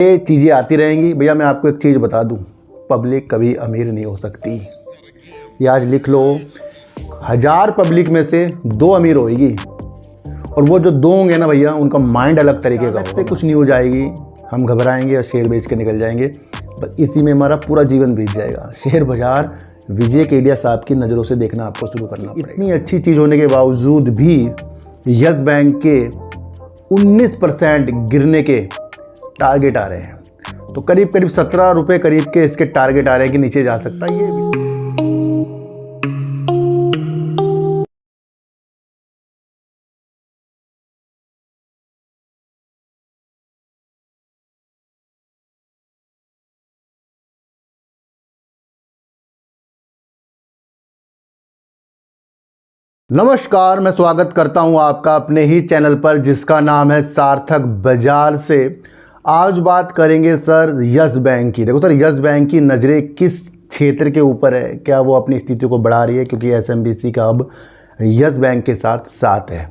ये चीज़ें आती रहेंगी भैया। मैं आपको एक चीज़ बता दूं, पब्लिक कभी अमीर नहीं हो सकती। ये आज लिख लो, 1000 पब्लिक में से 2 अमीर होएगी, और वो जो 2 होंगे ना भैया, उनका माइंड अलग तरीके का से कुछ न्यूज आएगी, हम घबराएंगे और शेयर बेच के निकल जाएंगे, पर इसी में हमारा पूरा जीवन बीत जाएगा। शेयर बाजार विजय केडिया साहब की नज़रों से देखना आपको शुरू करना पड़ेगा। इतनी अच्छी चीज़ होने के बावजूद भी यस बैंक के 19% गिरने के टारगेट आ रहे हैं। तो करीब करीब 17 रुपये करीब के इसके टारगेट आ रहे हैं कि नीचे जा सकता है ये भी। नमस्कार, मैं स्वागत करता हूं आपका अपने ही चैनल पर जिसका नाम है सार्थक बाजार से। आज बात करेंगे सर यस बैंक की। देखो सर, यस बैंक की नज़रें किस क्षेत्र के ऊपर है, क्या वो अपनी स्थिति को बढ़ा रही है, क्योंकि एसएमबीसी का अब यस बैंक के साथ साथ है।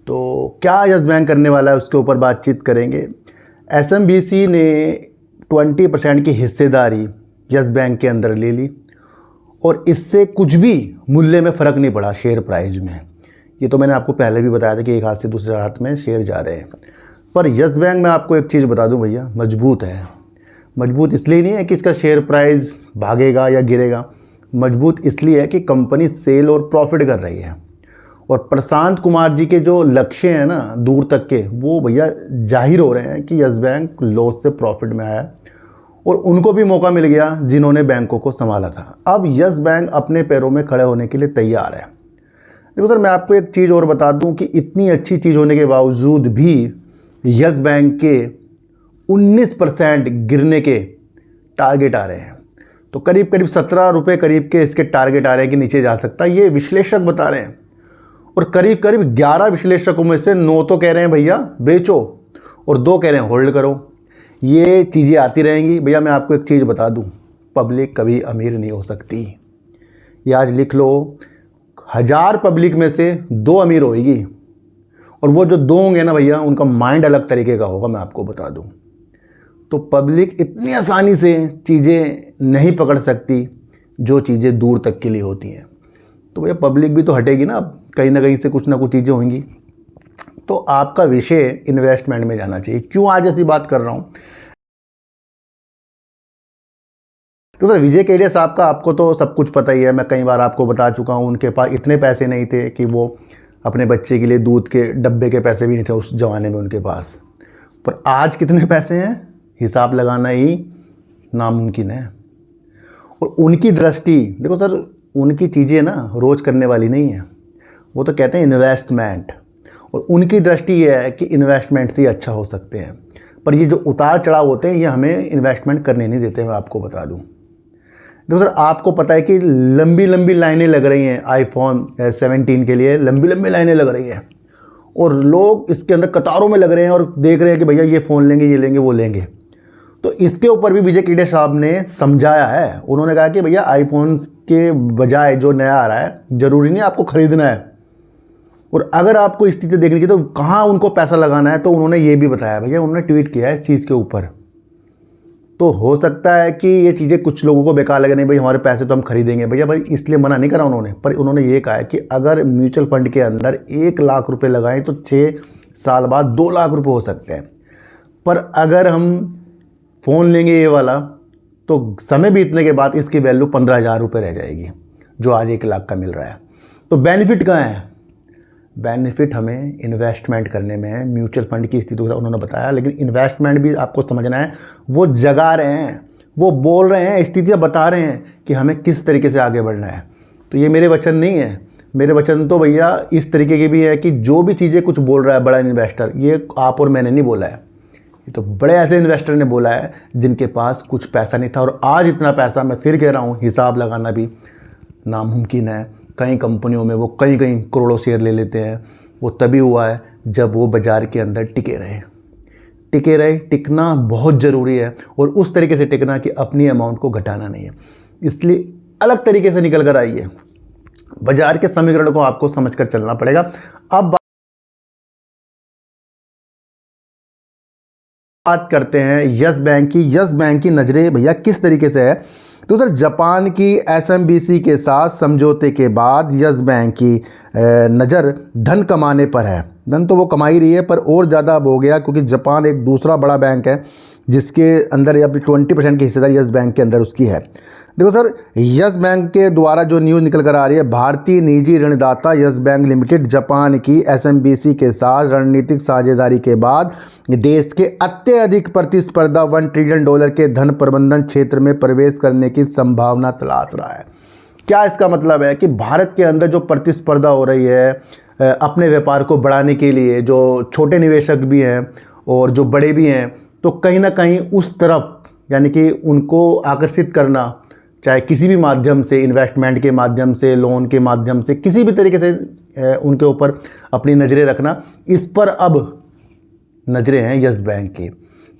तो क्या यस बैंक करने वाला है उसके ऊपर बातचीत करेंगे। एसएमबीसी ने 20% की हिस्सेदारी यस बैंक के अंदर ले ली और इससे कुछ भी मूल्य में फ़र्क नहीं पड़ा शेयर प्राइस में। ये तो मैंने आपको पहले भी बताया था कि एक हाथ से दूसरे हाथ में शेयर जा रहे हैं। पर यस बैंक में आपको एक चीज़ बता दूं भैया, मजबूत है। मजबूत इसलिए नहीं है कि इसका शेयर प्राइस भागेगा या गिरेगा, मजबूत इसलिए है कि कंपनी सेल और प्रॉफिट कर रही है। और प्रशांत कुमार जी के जो लक्ष्य हैं ना दूर तक के, वो भैया जाहिर हो रहे हैं कि यस बैंक लॉस से प्रॉफिट में आया और उनको भी मौका मिल गया जिन्होंने बैंकों को संभाला था। अब यस बैंक अपने पैरों में खड़े होने के लिए तैयार है। देखो सर, मैं आपको एक चीज़ और बता दूं कि इतनी अच्छी चीज़ होने के बावजूद भी यस बैंक के 19% गिरने के टारगेट आ रहे हैं। तो करीब करीब 17 रुपये करीब के इसके टारगेट आ रहे हैं कि नीचे जा सकता है, ये विश्लेषक बता रहे हैं। और करीब करीब 11 विश्लेषकों में से 9 तो कह रहे हैं भैया बेचो और 2 कह रहे हैं होल्ड करो। ये चीज़ें आती रहेंगी भैया। मैं आपको एक चीज़ बता दूं, पब्लिक कभी अमीर नहीं हो सकती। ये आज लिख लो, 1000 पब्लिक में से 2 अमीर होएगी, और वो जो 2 होंगे ना भैया, उनका माइंड अलग तरीके का होगा, मैं आपको बता दूं। तो पब्लिक इतनी आसानी से चीज़ें नहीं पकड़ सकती जो चीज़ें दूर तक के लिए होती हैं। तो भैया पब्लिक भी तो हटेगी ना, कहीं ना कहीं से कुछ ना कुछ चीज़ें होंगी। तो आपका विषय इन्वेस्टमेंट में जाना चाहिए। क्यों आज ऐसी बात कर रहा हूँ? तो सर विजय केडिया साहब का आपको तो सब कुछ पता ही है, मैं कई बार आपको बता चुका हूँ। उनके पास इतने पैसे नहीं थे कि वो अपने बच्चे के लिए दूध के डब्बे के पैसे भी नहीं थे उस ज़माने में उनके पास। पर आज कितने पैसे हैं हिसाब लगाना ही नामुमकिन है। और उनकी दृष्टि देखो सर, उनकी चीज़ें ना रोज़ करने वाली नहीं है। वो तो कहते हैं इन्वेस्टमेंट, और उनकी दृष्टि ये है कि इन्वेस्टमेंट से ही अच्छा हो सकते हैं। पर ये जो उतार चढ़ाव होते हैं ये हमें इन्वेस्टमेंट करने नहीं देते। मैं आपको बता दूं, देखो सर, आपको पता है कि लंबी लंबी लाइनें लग रही हैं आईफोन 17 के लिए, लंबी लंबी लाइनें लग रही हैं, और लोग इसके अंदर कतारों में लग रहे हैं और देख रहे हैं कि भैया ये फ़ोन लेंगे, ये लेंगे, वो लेंगे। तो इसके ऊपर भी विजय केडिया साहब ने समझाया है। उन्होंने कहा कि भैया आईफोन के बजाय जो नया आ रहा है ज़रूरी नहीं आपको ख़रीदना है, और अगर आपको स्थिति देखनी चाहिए तो कहाँ उनको पैसा लगाना है। तो उन्होंने ये भी बताया भैया, उन्होंने ट्वीट किया है इस चीज़ के ऊपर। तो हो सकता है कि ये चीज़ें कुछ लोगों को बेकार लगे, नहीं भाई हमारे पैसे तो हम खरीदेंगे भैया, भाई इसलिए मना नहीं करा उन्होंने। पर उन्होंने ये कहा है कि अगर म्यूचुअल फंड के अंदर 1 लाख रुपए लगाएं तो 6 साल बाद 2 लाख रुपए हो सकते हैं। पर अगर हम फ़ोन लेंगे ये वाला, तो समय बीतने के बाद इसकी वैल्यू 15,000 रुपये रह जाएगी, जो आज 1 लाख का मिल रहा है। तो बेनिफिट कहाँ है? बेनिफिट हमें इन्वेस्टमेंट करने में है। म्यूचुअल फंड की स्थिति उन्होंने बताया, लेकिन इन्वेस्टमेंट भी आपको समझना है। वो जगा रहे हैं, वो बोल रहे हैं, स्थितियाँ बता रहे हैं कि हमें किस तरीके से आगे बढ़ना है। तो ये मेरे वचन नहीं है, मेरे वचन तो भैया इस तरीके के भी है कि जो भी चीज़ें कुछ बोल रहा है बड़ा इन्वेस्टर, ये आप और मैंने नहीं बोला है, ये तो बड़े ऐसे इन्वेस्टर ने बोला है जिनके पास कुछ पैसा नहीं था, और आज इतना पैसा, मैं फिर कह रहा हूँ, हिसाब लगाना भी नामुमकिन है। कई कंपनियों में वो कई करोड़ों शेयर ले लेते हैं। वो तभी हुआ है जब वो बाज़ार के अंदर टिके रहे। टिकना बहुत ज़रूरी है, और उस तरीके से टिकना कि अपनी अमाउंट को घटाना नहीं है। इसलिए अलग तरीके से निकल कर आइए। बाज़ार के समीकरण को आपको समझकर चलना पड़ेगा। अब बात करते हैं यस बैंक की। यस बैंक की नज़रें भैया किस तरीके से है, तो सर जापान की एसएमबीसी के साथ समझौते के बाद यस बैंक की नज़र धन कमाने पर है। धन तो वो कमा ही रही है, पर और ज़्यादा अब हो गया क्योंकि जापान एक दूसरा बड़ा बैंक है जिसके अंदर अभी 20% की हिस्सेदारी यस बैंक के अंदर उसकी है। देखो सर, यस बैंक के द्वारा जो न्यूज़ निकल कर आ रही है, भारतीय निजी ऋणदाता यस बैंक लिमिटेड जापान की एसएमबीसी के साथ रणनीतिक साझेदारी के बाद देश के अत्यधिक प्रतिस्पर्धा $1 ट्रिलियन के धन प्रबंधन क्षेत्र में प्रवेश करने की संभावना तलाश रहा है। क्या इसका मतलब है कि भारत के अंदर जो प्रतिस्पर्धा हो रही है अपने व्यापार को बढ़ाने के लिए, जो छोटे निवेशक भी हैं और जो बड़े भी हैं, तो कहीं ना कहीं उस तरफ यानी कि उनको आकर्षित करना, चाहे किसी भी माध्यम से, इन्वेस्टमेंट के माध्यम से, लोन के माध्यम से, किसी भी तरीके से उनके ऊपर अपनी नज़रें रखना, इस पर अब नज़रें हैं यस बैंक की।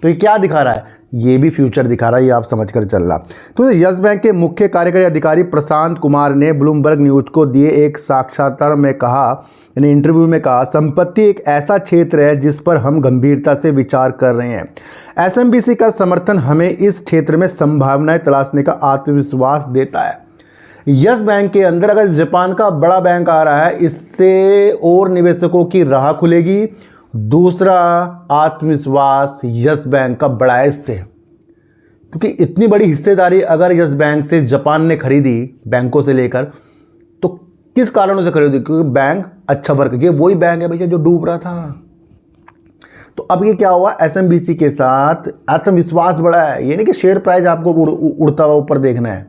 तो ये क्या दिखा रहा है, ये भी फ्यूचर दिखा रहा है, ये आप समझ कर चलना। तो यस बैंक के मुख्य कार्यकारी अधिकारी प्रशांत कुमार ने ब्लूमबर्ग न्यूज़ को दिए एक साक्षात्कार में कहा, यानी इंटरव्यू में कहा, संपत्ति एक ऐसा क्षेत्र है जिस पर हम गंभीरता से विचार कर रहे हैं। एसएमबीसी का समर्थन हमें इस क्षेत्र में संभावनाएं तलाशने का आत्मविश्वास देता है। यस बैंक के अंदर अगर जापान का बड़ा बैंक आ रहा है, इससे और निवेशकों की राह खुलेगी। दूसरा, आत्मविश्वास यस बैंक का बढ़ा है इससे, क्योंकि इतनी बड़ी हिस्सेदारी अगर यस बैंक से जापान ने खरीदी बैंकों से लेकर, तो किस कारणों से खरीदी, क्योंकि बैंक अच्छा वर्क, ये वही बैंक है भैया जो डूब रहा था। तो अब ये क्या हुआ, एसएमबीसी के साथ आत्मविश्वास बढ़ा है। ये नहीं कि शेयर प्राइस आपको उड़ता हुआ ऊपर देखना है,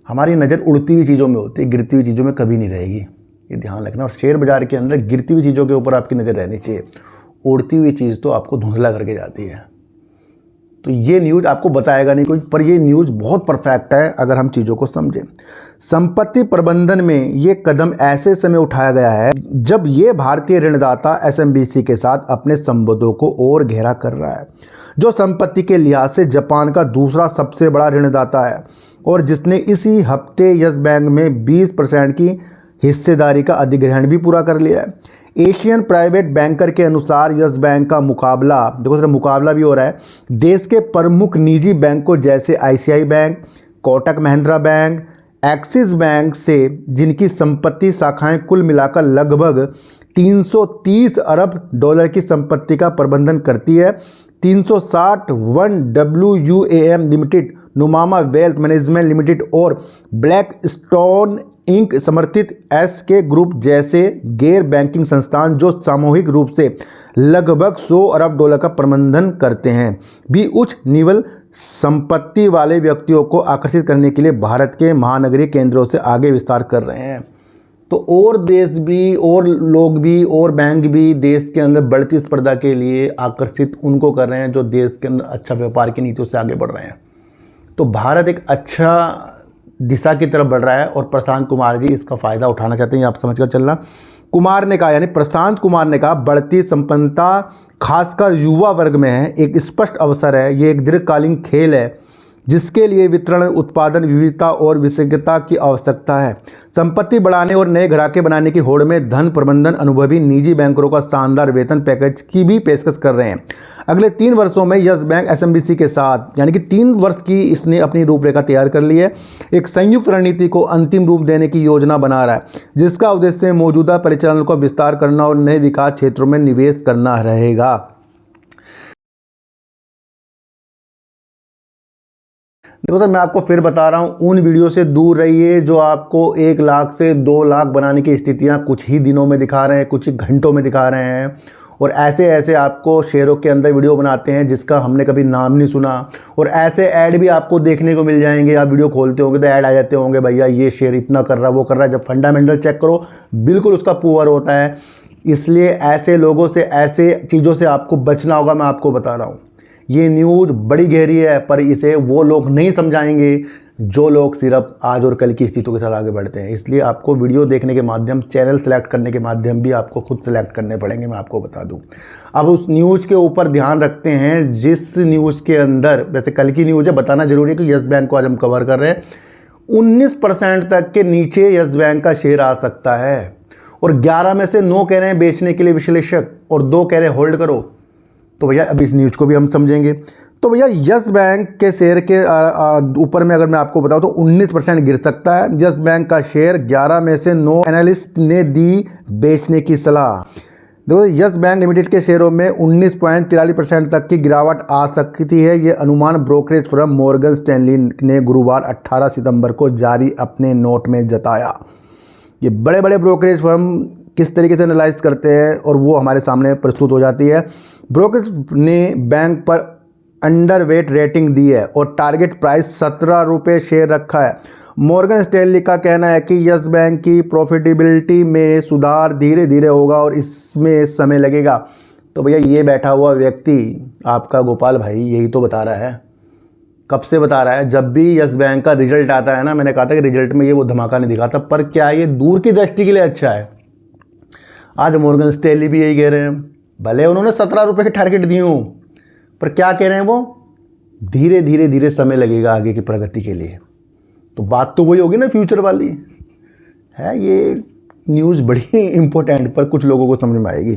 हमारी नज़र उड़ती हुई चीज़ों में होती है, गिरती हुई चीज़ों में कभी नहीं रहेगी, ये ध्यान रखना। और शेयर बाजार के अंदर गिरती हुई चीज़ों के ऊपर आपकी नज़र रहनी चाहिए, उड़ती हुई चीज़ तो आपको धुंधला करके जाती है। तो ये न्यूज़ आपको बताएगा नहीं कोई, पर ये न्यूज़ बहुत परफेक्ट है अगर हम चीज़ों को समझें। संपत्ति प्रबंधन में ये कदम ऐसे समय उठाया गया है जब ये भारतीय ऋणदाता एसएमबीसी के साथ अपने संबंधों को और गहरा कर रहा है, जो संपत्ति के लिहाज से जापान का दूसरा सबसे बड़ा ऋणदाता है और जिसने इसी हफ्ते यस बैंक में 20% की हिस्सेदारी का अधिग्रहण भी पूरा कर लिया है। एशियन प्राइवेट बैंकर के अनुसार यस बैंक का मुकाबला, देखो सर मुकाबला भी हो रहा है देश के प्रमुख निजी बैंकों जैसे ICI bank, Kotak Mahindra bank, axis bank से, जिनकी संपत्ति शाखाएं कुल मिलाकर लगभग $330 अरब की संपत्ति का प्रबंधन करती है। 360 WUAM limited, Nuvama wealth management limited और ब्लैक स्टोन इंक समर्थित एसके ग्रुप जैसे गैर बैंकिंग संस्थान जो सामूहिक रूप से लगभग $100 अरब का प्रबंधन करते हैं, भी उच्च निवल संपत्ति वाले व्यक्तियों को आकर्षित करने के लिए भारत के महानगरीय केंद्रों से आगे विस्तार कर रहे हैं। तो और देश भी, और लोग भी, और बैंक भी देश के अंदर बढ़ती स्पर्धा के लिए आकर्षित उनको कर रहे हैं जो देश के अंदर अच्छा व्यापार की नीतियों से आगे बढ़ रहे हैं। तो भारत एक अच्छा दिशा की तरफ बढ़ रहा है और प्रशांत कुमार जी इसका फ़ायदा उठाना चाहते हैं, आप समझकर चलना। कुमार ने कहा, यानी प्रशांत कुमार ने कहा, बढ़ती संपन्नता खासकर युवा वर्ग में है, एक स्पष्ट अवसर है। ये एक दीर्घकालीन खेल है जिसके लिए वितरण, उत्पादन, विविधता और विशेषज्ञता की आवश्यकता है। संपत्ति बढ़ाने और नए ग्राहक बनाने की होड़ में धन प्रबंधन अनुभवी निजी बैंकरों का शानदार वेतन पैकेज की भी पेशकश कर रहे हैं। अगले 3 वर्षों में यस बैंक एसएमबीसी के साथ, यानी कि 3 वर्ष की इसने अपनी रूपरेखा तैयार कर ली है, एक संयुक्त रणनीति को अंतिम रूप देने की योजना बना रहा है, जिसका उद्देश्य मौजूदा परिचालन को विस्तार करना और नए विकास क्षेत्रों में निवेश करना रहेगा। देखो सर, मैं आपको फिर बता रहा हूँ, उन वीडियो से दूर रहिए जो आपको 1 लाख से 2 लाख बनाने की स्थितियाँ कुछ ही दिनों में दिखा रहे हैं, कुछ ही घंटों में दिखा रहे हैं, और ऐसे ऐसे आपको शेयरों के अंदर वीडियो बनाते हैं जिसका हमने कभी नाम नहीं सुना, और ऐसे ऐड भी आपको देखने को मिल जाएंगे। आप वीडियो खोलते होंगे तो ऐड आ जाते होंगे, भैया ये शेयर इतना कर रहा है, वो कर रहा है। जब फंडामेंटल चेक करो बिल्कुल उसका पुअर होता है। इसलिए ऐसे लोगों से, ऐसे चीज़ों से आपको बचना होगा। मैं आपको बता रहा हूँ, ये न्यूज़ बड़ी गहरी है, पर इसे वो लोग नहीं समझाएंगे जो लोग सिर्फ आज और कल की स्थितियों के साथ आगे बढ़ते हैं। इसलिए आपको वीडियो देखने के माध्यम, चैनल सेलेक्ट करने के माध्यम भी आपको खुद सेलेक्ट करने पड़ेंगे, मैं आपको बता दूं। अब उस न्यूज़ के ऊपर ध्यान रखते हैं जिस न्यूज़ के अंदर, वैसे कल की न्यूज़ है, बताना जरूरी है कि यस बैंक को आज हम कवर कर रहे हैं। 19% तक के नीचे यस बैंक का शेयर आ सकता है, और 11 में से 9 कह रहे हैं बेचने के लिए विश्लेषक, और 2 कह रहे हैं होल्ड करो। तो भैया अब इस न्यूज़ को भी हम समझेंगे। तो भैया यस बैंक के शेयर के ऊपर में अगर मैं आपको बताऊं तो 19% गिर सकता है। यस बैंक का शेयर 11 में से 9 एनालिस्ट ने दी बेचने की सलाह। देखो यस बैंक लिमिटेड के शेयरों में 19.43% तक की गिरावट आ सकती है। ये अनुमान ब्रोकरेज फर्म मॉर्गन स्टैनली ने गुरुवार 18 सितंबर को जारी अपने नोट में जताया। ये बड़े बड़े ब्रोकरेज फर्म किस तरीके से एनालाइज करते हैं और वो हमारे सामने प्रस्तुत हो जाती है। ब्रोकरेज ने बैंक पर अंडरवेट रेटिंग दी है और टारगेट प्राइस 17 रुपये शेयर रखा है। मॉर्गन स्टैनली का कहना है कि यस बैंक की प्रॉफिटेबिलिटी में सुधार धीरे धीरे होगा और इसमें समय लगेगा। तो भैया ये बैठा हुआ व्यक्ति आपका गोपाल भाई यही तो बता रहा है। कब से बता रहा है? जब भी यस बैंक का रिजल्ट आता है ना, मैंने कहा था कि रिजल्ट में ये वो धमाका नहीं दिखाता, पर क्या ये दूर की दृष्टि के लिए अच्छा है। आज मॉर्गन स्टैनली भी यही कह रहे हैं, भले उन्होंने 17 रुपये के टारगेट दिए हों, पर क्या कह रहे हैं वो, धीरे धीरे धीरे समय लगेगा आगे की प्रगति के लिए। तो बात तो वही होगी ना, फ्यूचर वाली है। ये न्यूज़ बड़ी इंपॉर्टेंट पर कुछ लोगों को समझ में आएगी।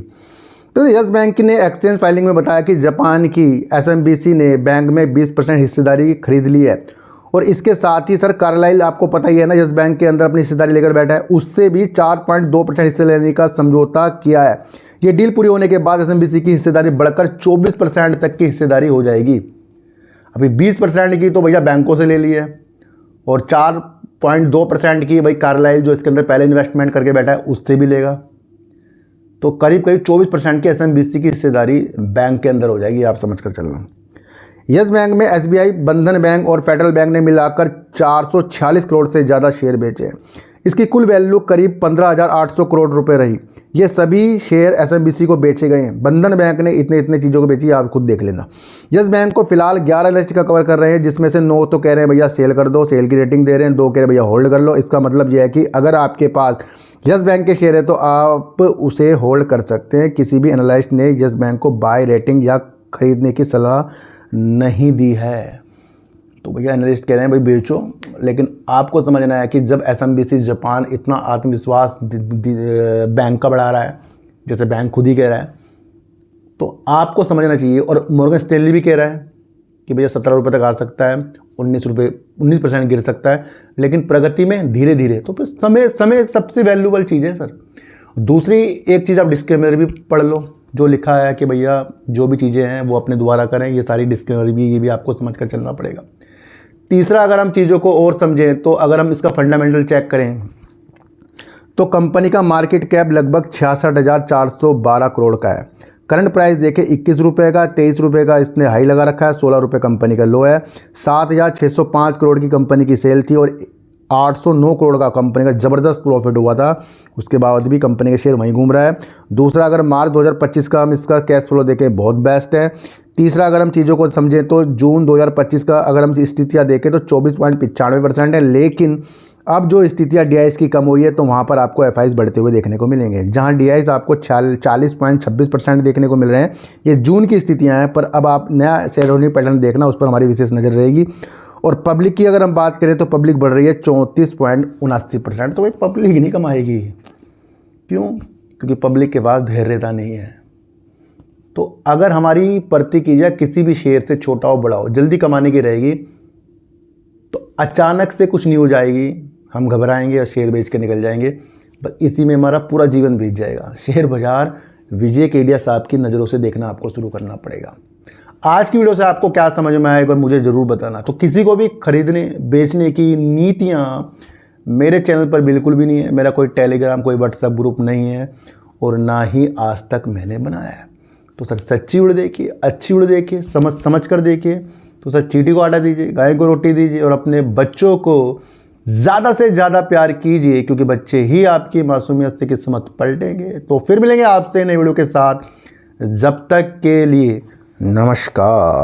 तो यस बैंक ने एक्सचेंज फाइलिंग में बताया कि जापान की एसएमबीसी ने बैंक में 20% हिस्सेदारी खरीद ली है और इसके साथ ही सर कार्लाइल, आपको पता ही है ना, यस बैंक के अंदर अपनी हिस्सेदारी लेकर बैठा है, उससे भी 4.2% हिस्से लेने का समझौता किया है। ये डील पूरी होने के बाद एसएमबीसी की हिस्सेदारी बढ़कर 24% तक की हिस्सेदारी हो जाएगी। अभी 20% की तो भैया बैंकों से ले ली है और 4.2% की भाई कार्लाइल जो इसके अंदर पहले इन्वेस्टमेंट करके बैठा है उससे भी लेगा। तो करीब करीब 24% की एसएमबीसी की हिस्सेदारी बैंक के अंदर हो जाएगी, आप समझ कर चलना। यस बैंक में एसबीआई, बंधन बैंक और फेडरल बैंक ने मिलाकर 446 करोड़ से ज़्यादा शेयर बेचे हैं। इसकी कुल वैल्यू करीब 15,800 करोड़ रुपए रही। ये सभी शेयर एसएमबीसी को बेचे गए हैं। बंधन बैंक ने इतने चीज़ों को बेची, आप खुद देख लेना। यस बैंक को फिलहाल 11 लिस्ट का कवर कर रहे हैं, जिसमें से 9 तो कह रहे हैं भैया सेल कर दो, सेल की रेटिंग दे रहे हैं, 2 कह रहे हैं भैया होल्ड कर लो। इसका मतलब यह है कि अगर आपके पास यस बैंक के शेयर है तो आप उसे होल्ड कर सकते हैं। किसी भी एनालिस्ट ने यस बैंक को बाय रेटिंग या खरीदने की सलाह नहीं दी है। तो भैया एनालिस्ट कह रहे हैं भाई बेचो, लेकिन आपको समझना है कि जब एसएमबीसी जापान इतना आत्मविश्वास बैंक का बढ़ा रहा है, जैसे बैंक खुद ही कह रहा है, तो आपको समझना चाहिए। और मॉर्गन स्टैनली भी कह रहा है कि भैया 17 रुपये तक आ सकता है, 19% गिर सकता है, लेकिन प्रगति में धीरे धीरे। तो फिर समय सबसे वैल्यूबल चीज़ है सर। दूसरी एक चीज़ आप डिस्क्लेमर भी पढ़ लो, जो लिखा है कि भैया जो भी चीज़ें हैं वो अपने द्वारा करें। ये सारी डिस्क्लेमर भी, ये भी आपको समझ कर चलना पड़ेगा। तीसरा, अगर हम चीज़ों को और समझें तो अगर हम इसका फंडामेंटल चेक करें तो कंपनी का मार्केट कैप लगभग 66,412 करोड़ का है। करंट प्राइस देखें 21 रुपये का, 23 रुपये का इसने हाई लगा रखा है, 16 रुपये कंपनी का लो है। 7,605 करोड़ की कंपनी की सेल थी और 809 करोड़ का कंपनी का ज़बरदस्त प्रॉफिट हुआ था। उसके बाद भी कंपनी का शेयर वहीं घूम रहा है। दूसरा, अगर मार्च 2025 का हम इसका कैश फ्लो देखें, बहुत बेस्ट है। तीसरा, अगर हम चीज़ों को समझें तो जून 2025 का अगर हम स्थितियाँ देखें तो 24.95% है, लेकिन अब जो स्थितियाँ डीआईएस की कम हुई है तो वहाँ पर आपको एफआईज बढ़ते हुए देखने को मिलेंगे। जहाँ डीआईएस आपको 40.26% देखने को मिल रहे हैं, ये जून की स्थितियाँ हैं। पर अब आप नया शेयर होल्डिंग पैटर्न देखना, उस पर हमारी विशेष नज़र रहेगी। और पब्लिक की अगर हम बात करें तो पब्लिक बढ़ रही है 34.79%। तो भाई पब्लिक ही नहीं कमाएगी। क्यों? क्योंकि पब्लिक के पास धैर्यता नहीं है। तो अगर हमारी प्रतिक्रिया किसी भी शेयर से छोटा हो बड़ा हो, जल्दी कमाने की रहेगी, तो अचानक से कुछ न्यूज़ आएगी, हम घबराएंगे और शेयर बेच के निकल जाएंगे। बस इसी में हमारा पूरा जीवन बीत जाएगा। शेयर बाजार विजय केडिया साहब की नज़रों से देखना आपको शुरू करना पड़ेगा। आज की वीडियो से आपको क्या समझ में आया, एक बार मुझे ज़रूर बताना। तो किसी को भी खरीदने बेचने की नीतियाँ मेरे चैनल पर बिल्कुल भी नहीं है। मेरा कोई टेलीग्राम, कोई व्हाट्सएप ग्रुप नहीं है और ना ही आज तक मैंने बनाया है। तो सर सच्ची वीडियो देखिए, अच्छी वीडियो देखिए, समझ कर देखिए। तो सर चींटी को आटा दीजिए, गाय को रोटी दीजिए और अपने बच्चों को ज़्यादा से ज़्यादा प्यार कीजिए, क्योंकि बच्चे ही आपकी मासूमियत से किस्मत पलटेंगे। तो फिर मिलेंगे आपसे नई वीडियो के साथ। जब तक के लिए नमस्कार।